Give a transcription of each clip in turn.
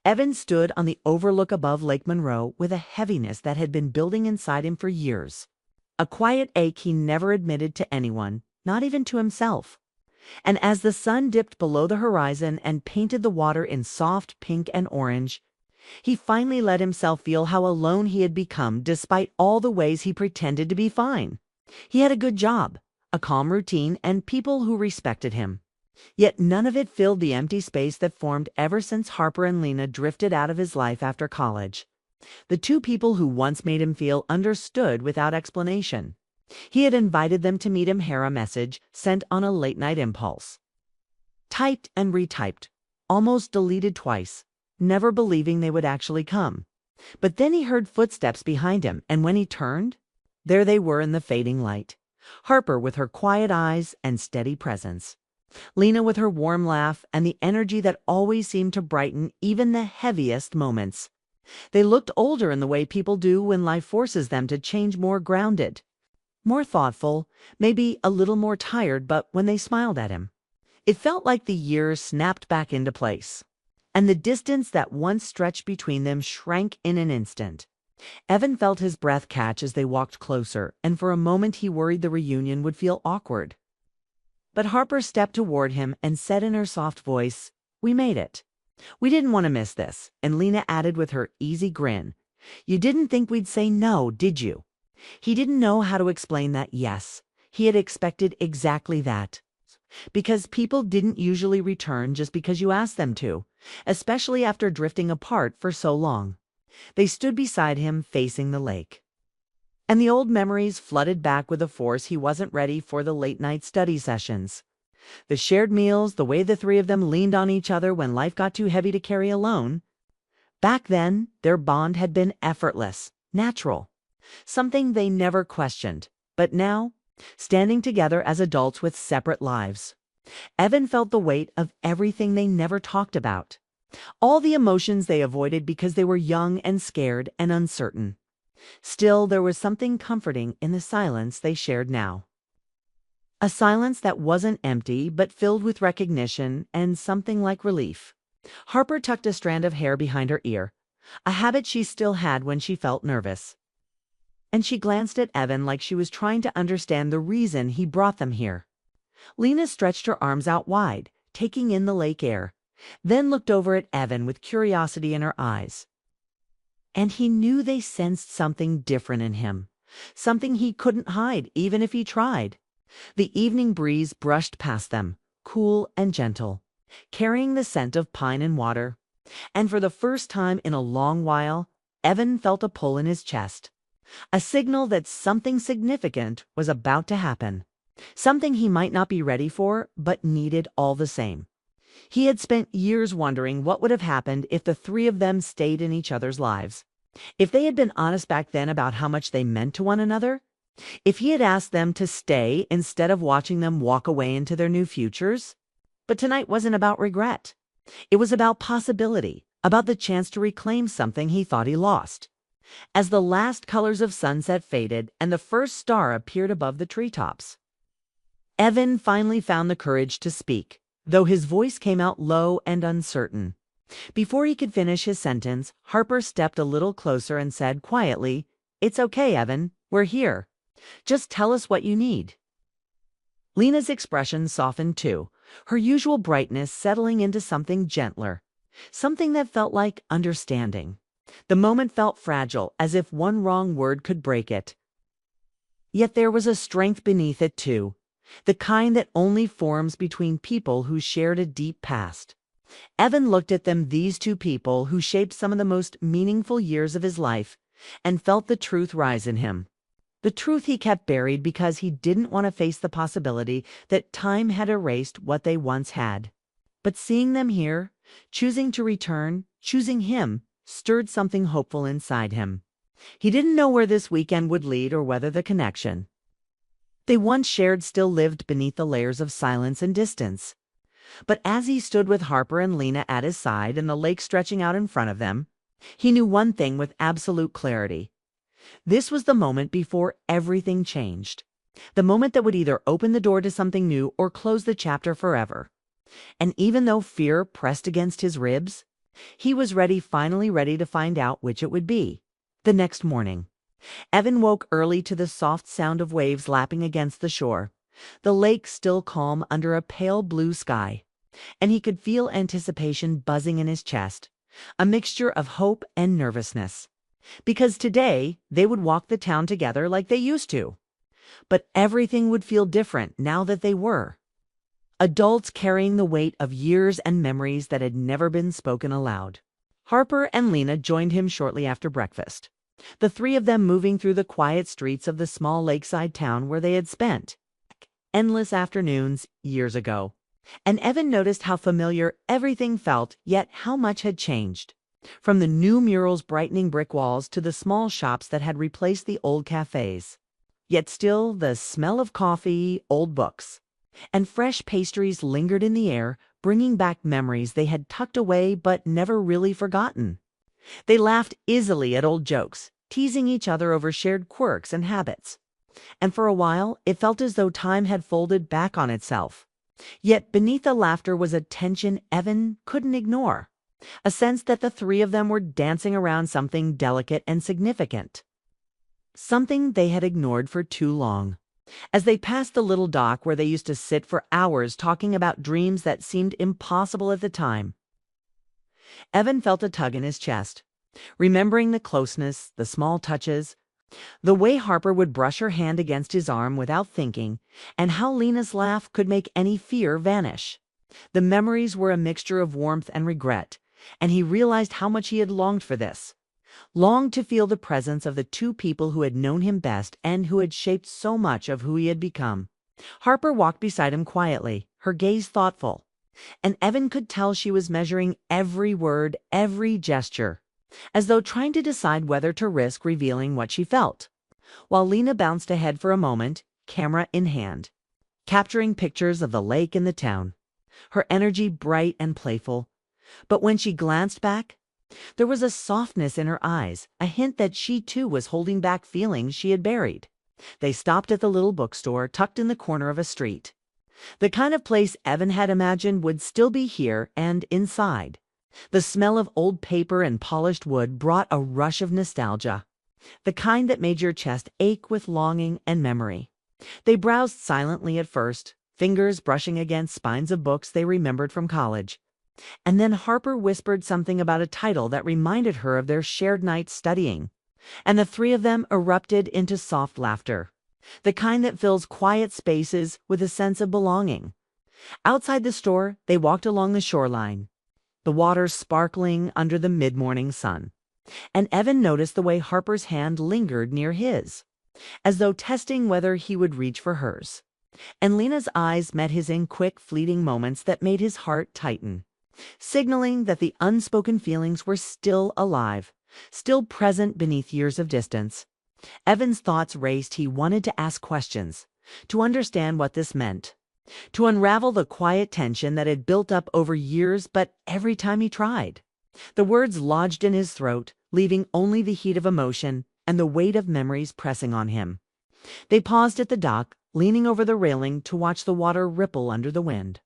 Evan stood on the overlook above Lake Monroe with a heaviness that had been building inside him for years. A quiet ache he never admitted to anyone, not even to himself. And as the sun dipped below the horizon and painted the water in soft pink and orange, he finally let himself feel how alone he had become despite all the ways he pretended to be fine. He had a good job, a calm routine, and people who respected him. Yet none of it filled the empty space that formed ever since Harper and Lena drifted out of his life after college. The two people who once made him feel understood without explanation. He had invited them to meet him, a message sent on a late-night impulse. Typed and retyped, almost deleted twice, never believing they would actually come. But then he heard footsteps behind him, and when he turned, there they were in the fading light. Harper with her quiet eyes and steady presence. Lena with her warm laugh and the energy that always seemed to brighten even the heaviest moments. They looked older in the way people do when life forces them to change, more grounded, more thoughtful, maybe a little more tired, but when they smiled at him, it felt like the years snapped back into place, and the distance that once stretched between them shrank in an instant. Evan felt his breath catch as they walked closer, and for a moment he worried the reunion would feel awkward. But Harper stepped toward him and said in her soft voice, "We made it. We didn't want to miss this." And Lena added with her easy grin, "You didn't think we'd say no, did you?" He didn't know how to explain that yes. He had expected exactly that. Because people didn't usually return just because you asked them to, especially after drifting apart for so long. They stood beside him, facing the lake. And the old memories flooded back with a force he wasn't ready for: the late-night study sessions, the shared meals, the way the three of them leaned on each other when life got too heavy to carry alone. Back then, their bond had been effortless, natural, something they never questioned. But now, standing together as adults with separate lives, Evan felt the weight of everything they never talked about, all the emotions they avoided because they were young and scared and uncertain. Still, there was something comforting in the silence they shared now. A silence that wasn't empty, but filled with recognition and something like relief. Harper tucked a strand of hair behind her ear, a habit she still had when she felt nervous. And she glanced at Evan like she was trying to understand the reason he brought them here. Lena stretched her arms out wide, taking in the lake air, then looked over at Evan with curiosity in her eyes. And he knew they sensed something different in him, something he couldn't hide even if he tried. The evening breeze brushed past them, cool and gentle, carrying the scent of pine and water. And for the first time in a long while, Evan felt a pull in his chest, a signal that something significant was about to happen, something he might not be ready for, but needed all the same. He had spent years wondering what would have happened if the three of them stayed in each other's lives. If they had been honest back then about how much they meant to one another. If he had asked them to stay instead of watching them walk away into their new futures. But tonight wasn't about regret. It was about possibility, about the chance to reclaim something he thought he lost. As the last colors of sunset faded and the first star appeared above the treetops, Evan finally found the courage to speak, though his voice came out low and uncertain. Before he could finish his sentence, Harper stepped a little closer and said quietly, "It's okay, Evan. We're here. Just tell us what you need." Lena's expression softened too, her usual brightness settling into something gentler, something that felt like understanding. The moment felt fragile, as if one wrong word could break it. Yet there was a strength beneath it too, the kind that only forms between people who shared a deep past. Evan looked at them, these two people who shaped some of the most meaningful years of his life, and felt the truth rise in him. The truth he kept buried because he didn't want to face the possibility that time had erased what they once had. But seeing them here, choosing to return, choosing him, stirred something hopeful inside him. He didn't know where this weekend would lead or whether the connection they once shared still lived beneath the layers of silence and distance. But as he stood with Harper and Lena at his side and the lake stretching out in front of them, he knew one thing with absolute clarity. This was the moment before everything changed. The moment that would either open the door to something new or close the chapter forever. And even though fear pressed against his ribs, He was finally ready to find out which it would be. The next morning, Evan woke early to the soft sound of waves lapping against the shore, the lake still calm under a pale blue sky, and he could feel anticipation buzzing in his chest, a mixture of hope and nervousness. Because today they would walk the town together like they used to. But everything would feel different now that they were adults carrying the weight of years and memories that had never been spoken aloud. Harper and Lena joined him shortly after breakfast, the three of them moving through the quiet streets of the small lakeside town where they had spent endless afternoons years ago. And Evan noticed how familiar everything felt, yet how much had changed. From the new murals brightening brick walls to the small shops that had replaced the old cafes. Yet still the smell of coffee, old books, and fresh pastries lingered in the air, bringing back memories they had tucked away but never really forgotten. They laughed easily at old jokes, teasing each other over shared quirks and habits. And for a while, it felt as though time had folded back on itself. Yet beneath the laughter was a tension Evan couldn't ignore, a sense that the three of them were dancing around something delicate and significant. Something they had ignored for too long. As they passed the little dock where they used to sit for hours talking about dreams that seemed impossible at the time, Evan felt a tug in his chest, remembering the closeness, the small touches, the way Harper would brush her hand against his arm without thinking, and how Lena's laugh could make any fear vanish. The memories were a mixture of warmth and regret, and he realized how much he had longed for this. Longed to feel the presence of the two people who had known him best and who had shaped so much of who he had become. Harper walked beside him quietly, her gaze thoughtful, and Evan could tell she was measuring every word, every gesture, as though trying to decide whether to risk revealing what she felt. While Lena bounced ahead for a moment, camera in hand, capturing pictures of the lake and the town, her energy bright and playful. But when she glanced back, there was a softness in her eyes, a hint that she too was holding back feelings she had buried. They stopped at the little bookstore tucked in the corner of a street. The kind of place Evan had imagined would still be here and inside. The smell of old paper and polished wood brought a rush of nostalgia, the kind that made your chest ache with longing and memory. They browsed silently at first, fingers brushing against spines of books they remembered from college. And then Harper whispered something about a title that reminded her of their shared nights studying, and the three of them erupted into soft laughter, the kind that fills quiet spaces with a sense of belonging. Outside the store, they walked along the shoreline, the water sparkling under the mid-morning sun, and Evan noticed the way Harper's hand lingered near his, as though testing whether he would reach for hers. And Lena's eyes met his in quick, fleeting moments that made his heart tighten, signaling that the unspoken feelings were still alive, still present beneath years of distance. Evan's thoughts raced. He wanted to ask questions, to understand what this meant, to unravel the quiet tension that had built up over years, but every time he tried, the words lodged in his throat, leaving only the heat of emotion and the weight of memories pressing on him. They paused at the dock, leaning over the railing to watch the water ripple under the wind.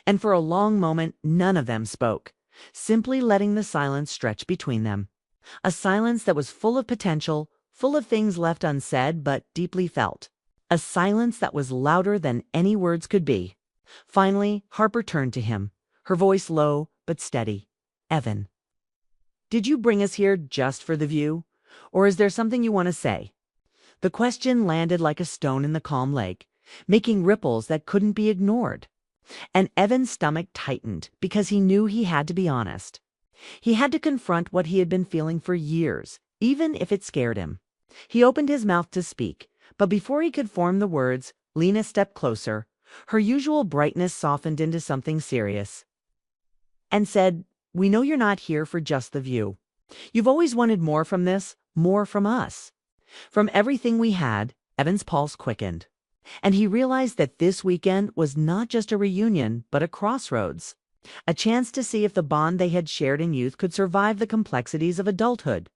And for a long moment, none of them spoke, simply letting the silence stretch between them. A silence that was full of potential, full of things left unsaid but deeply felt. A silence that was louder than any words could be. Finally, Harper turned to him, her voice low but steady. "Evan, did you bring us here just for the view? Or is there something you want to say?" The question landed like a stone in the calm lake, making ripples that couldn't be ignored. And Evan's stomach tightened because he knew he had to be honest. He had to confront what he had been feeling for years, even if it scared him. He opened his mouth to speak, but before he could form the words, Lena stepped closer, her usual brightness softened into something serious, and said, "We know you're not here for just the view. You've always wanted more from this, more from us." From everything we had, Evan's pulse quickened, and he realized that this weekend was not just a reunion, but a crossroads, a chance to see if the bond they had shared in youth could survive the complexities of adulthood.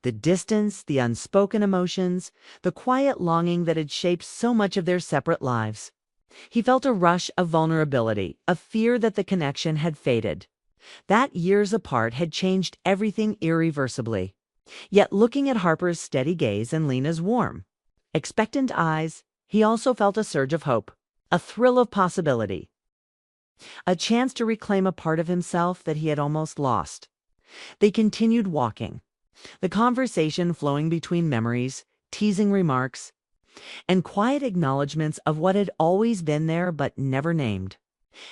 The distance, the unspoken emotions, the quiet longing that had shaped so much of their separate lives. He felt a rush of vulnerability, a fear that the connection had faded. That years apart had changed everything irreversibly. Yet looking at Harper's steady gaze and Lena's warm, expectant eyes, he also felt a surge of hope, a thrill of possibility, a chance to reclaim a part of himself that he had almost lost. They continued walking, the conversation flowing between memories, teasing remarks, and quiet acknowledgments of what had always been there but never named.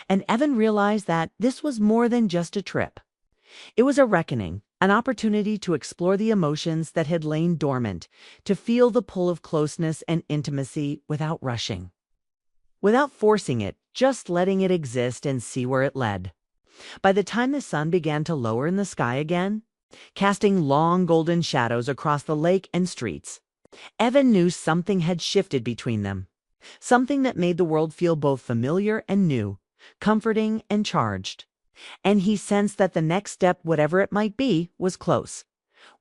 And Evan realized that this was more than just a trip. It was a reckoning, an opportunity to explore the emotions that had lain dormant, to feel the pull of closeness and intimacy without rushing, without forcing it, just letting it exist and see where it led. By the time the sun began to lower in the sky again, casting long golden shadows across the lake and streets, Evan knew something had shifted between them, something that made the world feel both familiar and new, comforting and charged. And he sensed that the next step, whatever it might be, was close,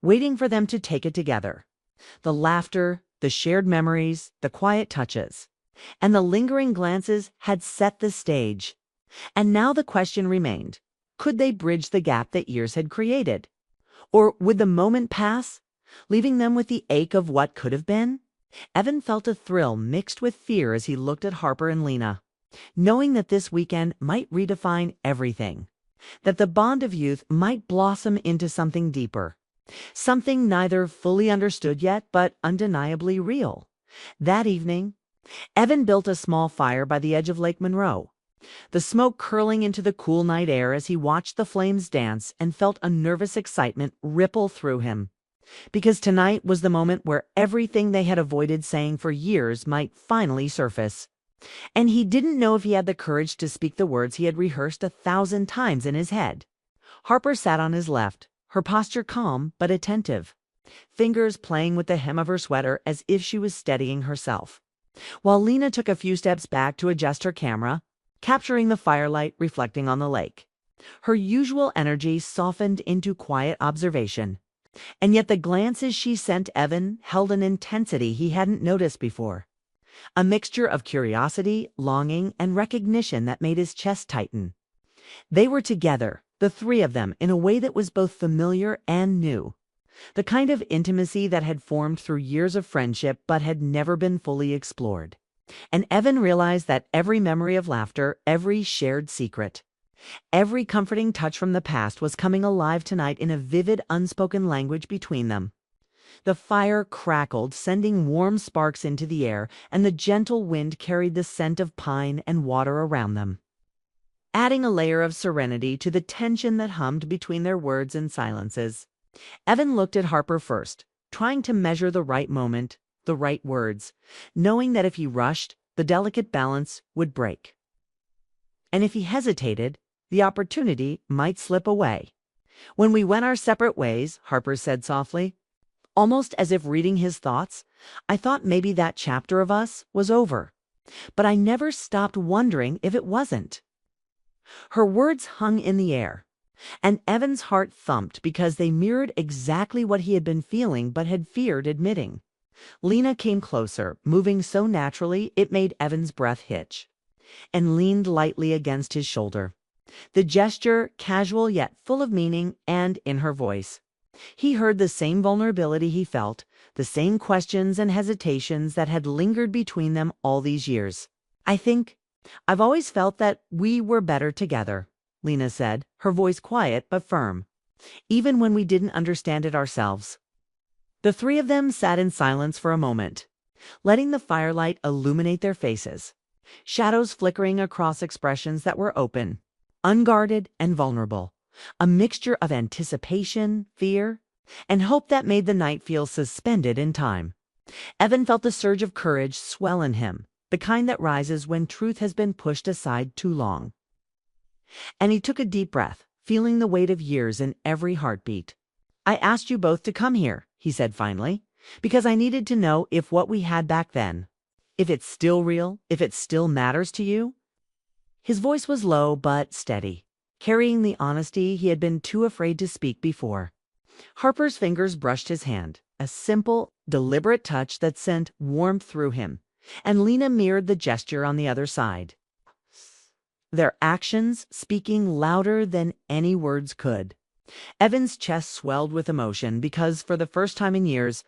waiting for them to take it together. The laughter, the shared memories, the quiet touches, and the lingering glances had set the stage. And now the question remained, could they bridge the gap that years had created? Or would the moment pass, leaving them with the ache of what could have been? Evan felt a thrill mixed with fear as he looked at Harper and Lena, knowing that this weekend might redefine everything, that the bond of youth might blossom into something deeper, something neither fully understood yet but undeniably real. That evening, Evan built a small fire by the edge of Lake Monroe, the smoke curling into the cool night air as he watched the flames dance and felt a nervous excitement ripple through him. Because tonight was the moment where everything they had avoided saying for years might finally surface. And he didn't know if he had the courage to speak the words he had rehearsed 1,000 times in his head. Harper sat on his left, her posture calm but attentive, fingers playing with the hem of her sweater as if she was steadying herself, while Lena took a few steps back to adjust her camera, capturing the firelight reflecting on the lake. Her usual energy softened into quiet observation, and yet the glances she sent Evan held an intensity he hadn't noticed before. A mixture of curiosity, longing, and recognition that made his chest tighten. They were together, the three of them, in a way that was both familiar and new. The kind of intimacy that had formed through years of friendship but had never been fully explored. And Evan realized that every memory of laughter, every shared secret, every comforting touch from the past was coming alive tonight in a vivid, unspoken language between them. The fire crackled, sending warm sparks into the air, and the gentle wind carried the scent of pine and water around them, adding a layer of serenity to the tension that hummed between their words and silences. Evan looked at Harper first, trying to measure the right moment, the right words, knowing that if he rushed, the delicate balance would break. And if he hesitated, the opportunity might slip away. "When we went our separate ways," Harper said softly, almost as if reading his thoughts, "I thought maybe that chapter of us was over. But I never stopped wondering if it wasn't." Her words hung in the air, and Evan's heart thumped because they mirrored exactly what he had been feeling but had feared admitting. Lena came closer, moving so naturally it made Evan's breath hitch, and leaned lightly against his shoulder. The gesture, casual yet full of meaning, and in her voice he heard the same vulnerability he felt, the same questions and hesitations that had lingered between them all these years. I've always felt that we were better together," Lena said, her voice quiet but firm, "even when we didn't understand it ourselves." The three of them sat in silence for a moment, letting the firelight illuminate their faces, shadows flickering across expressions that were open, unguarded, and vulnerable. A mixture of anticipation, fear, and hope that made the night feel suspended in time. Evan felt a surge of courage swell in him, the kind that rises when truth has been pushed aside too long. And he took a deep breath, feeling the weight of years in every heartbeat. "I asked you both to come here," he said finally, "because I needed to know if what we had back then, if it's still real, if it still matters to you." His voice was low but steady, carrying the honesty he had been too afraid to speak before. Harper's fingers brushed his hand, a simple, deliberate touch that sent warmth through him, and Lena mirrored the gesture on the other side. their actions speaking louder than any words could. Evan's chest swelled with emotion because, for the first time in years,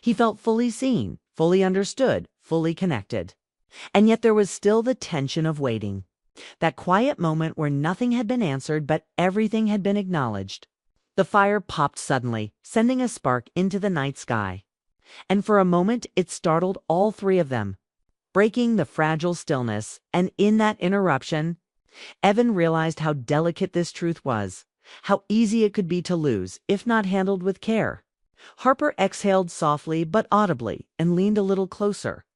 he felt fully seen, fully understood, fully connected. And yet there was still the tension of waiting. That quiet moment where nothing had been answered but everything had been acknowledged. The fire popped suddenly, sending a spark into the night sky. And for a moment it startled all three of them, breaking the fragile stillness, and in that interruption, Evan realized how delicate this truth was, how easy it could be to lose if not handled with care. Harper exhaled softly but audibly and leaned a little closer,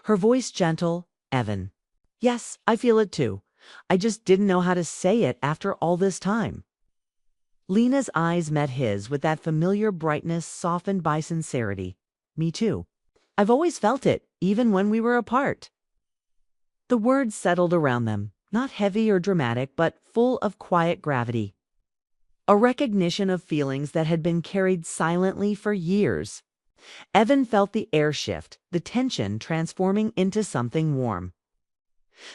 her voice gentle. "Evan, yes, I feel it too. I just didn't know how to say it after all this time." Lena's eyes met his with that familiar brightness softened by sincerity. "Me too. I've always felt it, even when we were apart." The words settled around them, not heavy or dramatic, but full of quiet gravity. A recognition of feelings that had been carried silently for years. Evan felt the air shift, the tension transforming into something warm.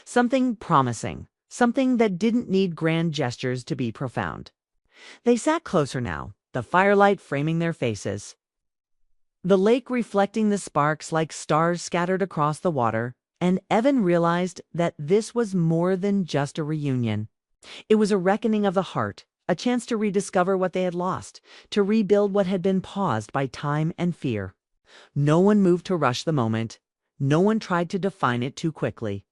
Something promising, something that didn't need grand gestures to be profound. They sat closer now, the firelight framing their faces. The lake reflecting the sparks like stars scattered across the water, and Evan realized that this was more than just a reunion. It was a reckoning of the heart, a chance to rediscover what they had lost, to rebuild what had been paused by time and fear. No one moved to rush the moment. No one tried to define it too quickly.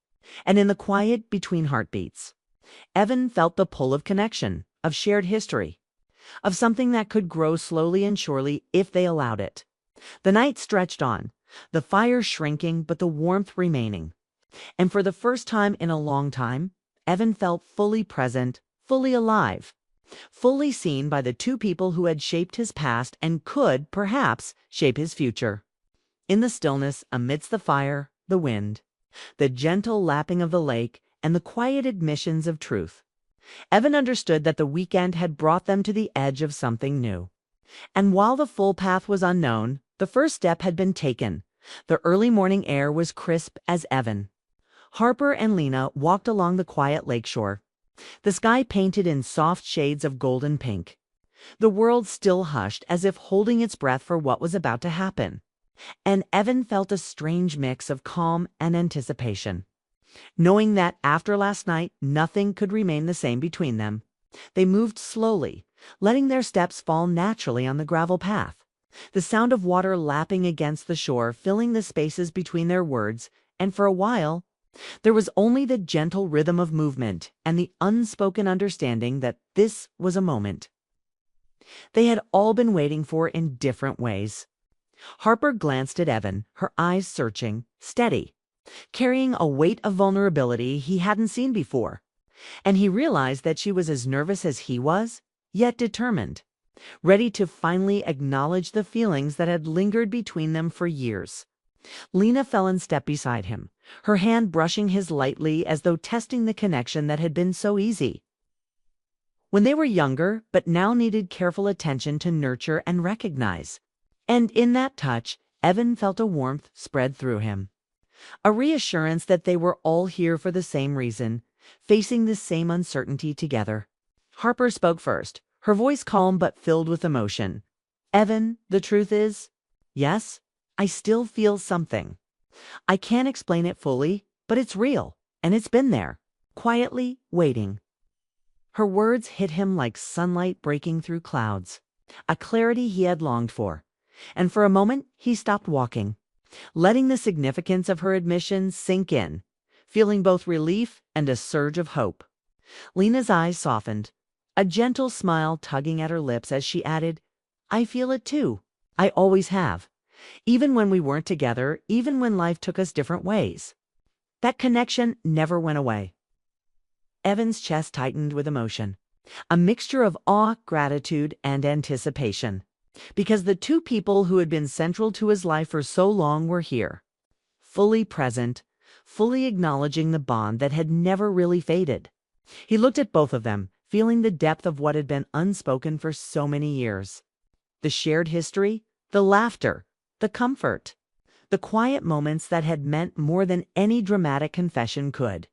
And in the quiet between heartbeats, Evan felt the pull of connection, of shared history, of something that could grow slowly and surely if they allowed it. The night stretched on, the fire shrinking but the warmth remaining. And for the first time in a long time, Evan felt fully present, fully alive, fully seen by the two people who had shaped his past and could, perhaps, shape his future. In the stillness, amidst the fire, the wind, the gentle lapping of the lake, and the quiet admissions of truth, Evan understood that the weekend had brought them to the edge of something new. And while the full path was unknown, the first step had been taken. The early morning air was crisp as Evan. Harper and Lena walked along the quiet lakeshore, the sky painted in soft shades of golden pink. The world still hushed, as if holding its breath for what was about to happen. And Evan felt a strange mix of calm and anticipation. Knowing that after last night, nothing could remain the same between them, they moved slowly, letting their steps fall naturally on the gravel path. The sound of water lapping against the shore filling the spaces between their words, and for a while, there was only the gentle rhythm of movement and the unspoken understanding that this was a moment they had all been waiting for in different ways. Harper glanced at Evan, her eyes searching, steady, carrying a weight of vulnerability he hadn't seen before. And he realized that she was as nervous as he was, yet determined, ready to finally acknowledge the feelings that had lingered between them for years. Lena fell in step beside him, her hand brushing his lightly as though testing the connection that had been so easy when they were younger, but now needed careful attention to nurture and recognize. And in that touch, Evan felt a warmth spread through him. A reassurance that they were all here for the same reason, facing the same uncertainty together. Harper spoke first, her voice calm but filled with emotion. "Evan, the truth is, yes, I still feel something. I can't explain it fully, but it's real, and it's been there, quietly waiting." Her words hit him like sunlight breaking through clouds, a clarity he had longed for. And for a moment, he stopped walking, letting the significance of her admission sink in, feeling both relief and a surge of hope. Lena's eyes softened, a gentle smile tugging at her lips as she added, "I feel it too. I always have. Even when we weren't together, even when life took us different ways. That connection never went away." Evan's chest tightened with emotion, a mixture of awe, gratitude, and anticipation. Because the two people who had been central to his life for so long were here, fully present, fully acknowledging the bond that had never really faded. He looked at both of them, feeling the depth of what had been unspoken for so many years. The shared history, the laughter, the comfort, the quiet moments that had meant more than any dramatic confession could.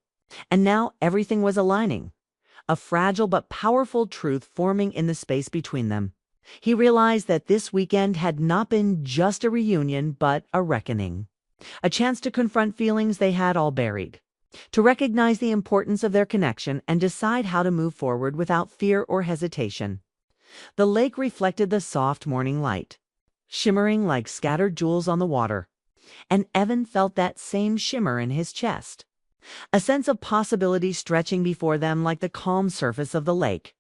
And now everything was aligning, a fragile but powerful truth forming in the space between them. He realized that this weekend had not been just a reunion, but a reckoning, a chance to confront feelings they had all buried, to recognize the importance of their connection and decide how to move forward without fear or hesitation. The lake reflected the soft morning light, shimmering like scattered jewels on the water, and Evan felt that same shimmer in his chest, a sense of possibility stretching before them like the calm surface of the lake,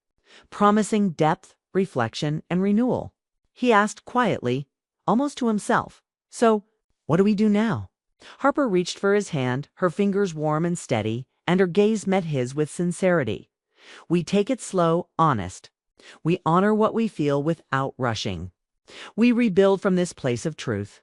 promising depth, reflection, and renewal. He asked quietly, almost to himself, "So, what do we do now?" Harper reached for his hand, her fingers warm and steady, and her gaze met his with sincerity. "We take it slow, honest. We honor what we feel without rushing. We rebuild from this place of truth.